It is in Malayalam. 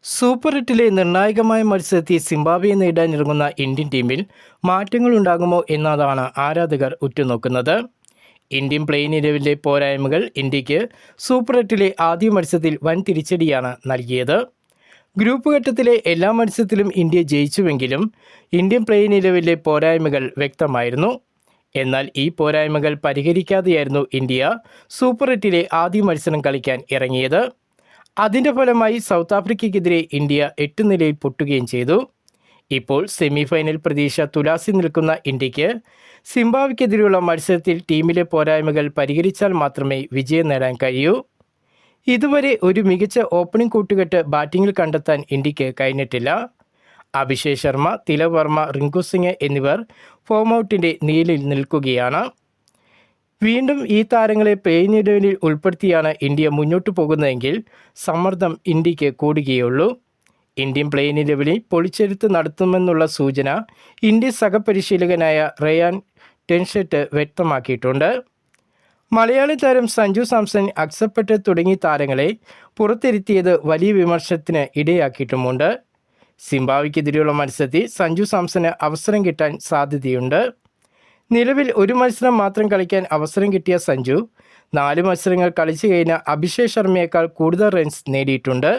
സൂപ്പർ എട്ടിലെ നിർണായകമായ മത്സരത്തിൽ സിംബാബ്വെയെ നേടാനിറങ്ങുന്ന ഇന്ത്യൻ ടീമിൽ മാറ്റങ്ങളുണ്ടാകുമോ എന്നതാണ് ആരാധകർ ഉറ്റുനോക്കുന്നത്. ഇന്ത്യൻ പ്ലേയിങ് ഇലവനിലെ പോരായ്മകൾ ഇന്ത്യക്ക് സൂപ്പർ എട്ടിലെ ആദ്യ മത്സരത്തിൽ വൻ തിരിച്ചടിയാണ് നൽകിയത്. ഗ്രൂപ്പ് ഘട്ടത്തിലെ എല്ലാ മത്സരത്തിലും ഇന്ത്യ ജയിച്ചുവെങ്കിലും ഇന്ത്യൻ പ്ലേയിങ് ഇലവനിലെ പോരായ്മകൾ വ്യക്തമായിരുന്നു. എന്നാൽ ഈ പോരായ്മകൾ പരിഹരിക്കാതെയായിരുന്നു ഇന്ത്യ സൂപ്പർ എട്ടിലെ ആദ്യ മത്സരം കളിക്കാൻ ഇറങ്ങിയത്. അതിൻ്റെ ഫലമായി സൗത്ത് ആഫ്രിക്കയ്ക്കെതിരെ ഇന്ത്യ 8 നിലയിൽ പൊട്ടുകയും ചെയ്തു. ഇപ്പോൾ സെമിഫൈനൽ പ്രതീക്ഷ തുലാസിൽ നിൽക്കുന്ന ഇന്ത്യക്ക് സിംബാബ്വെക്കെതിരെയുള്ള മത്സരത്തിൽ ടീമിലെ പോരായ്മകൾ പരിഹരിച്ചാൽ മാത്രമേ വിജയം നേടാൻ കഴിയൂ. ഇതുവരെ ഒരു മികച്ച ഓപ്പണിംഗ് കൂട്ടുകെട്ട് ബാറ്റിങ്ങിൽ കണ്ടെത്താൻ ഇന്ത്യക്ക് കഴിഞ്ഞിട്ടില്ല. അഭിഷേക് ശർമ്മ, തിലക് വർമ്മ, റിങ്കു സിംഗ് എന്നിവർ ഫോം ഔട്ടിൻ്റെ നിഴലിൽ നിൽക്കുകയാണ്. വീണ്ടും ഈ താരങ്ങളെ പ്ലേയിങ് ഇലവനിൽ ഉൾപ്പെടുത്തിയാണ് ഇന്ത്യ മുന്നോട്ടു പോകുന്നതെങ്കിൽ സമ്മർദ്ദം ഇന്ത്യക്ക് കൂടുകയുള്ളൂ. ഇന്ത്യൻ പ്ലേയിങ് ഇലവനിൽ പൊളിച്ചെഴുത്ത് നടത്തുമെന്നുള്ള സൂചന ഇന്ത്യൻ സഹപരിശീലകനായ റയാൻ ടെൻഷെറ്റ് വ്യക്തമാക്കിയിട്ടുണ്ട്. മലയാളി താരം സഞ്ജു സാംസൺ, അക്സർ പട്ടേൽ തുടങ്ങിയ താരങ്ങളെ പുറത്തിരുത്തിയത് വലിയ വിമർശനത്തിന് ഇടയാക്കിയിട്ടുമുണ്ട്. സിംബാബ്വെക്കെതിരെയുള്ള മത്സരത്തിൽ സഞ്ജു സാംസന് അവസരം കിട്ടാൻ സാധ്യതയുണ്ട്. നിലവിൽ ഒരു മത്സരം മാത്രം കളിക്കാൻ അവസരം കിട്ടിയ സഞ്ജു 4 മത്സരങ്ങൾ കളിച്ചു കഴിഞ്ഞ അഭിഷേക് ശർമ്മയേക്കാൾ കൂടുതൽ റൺസ് നേടിയിട്ടുണ്ട്.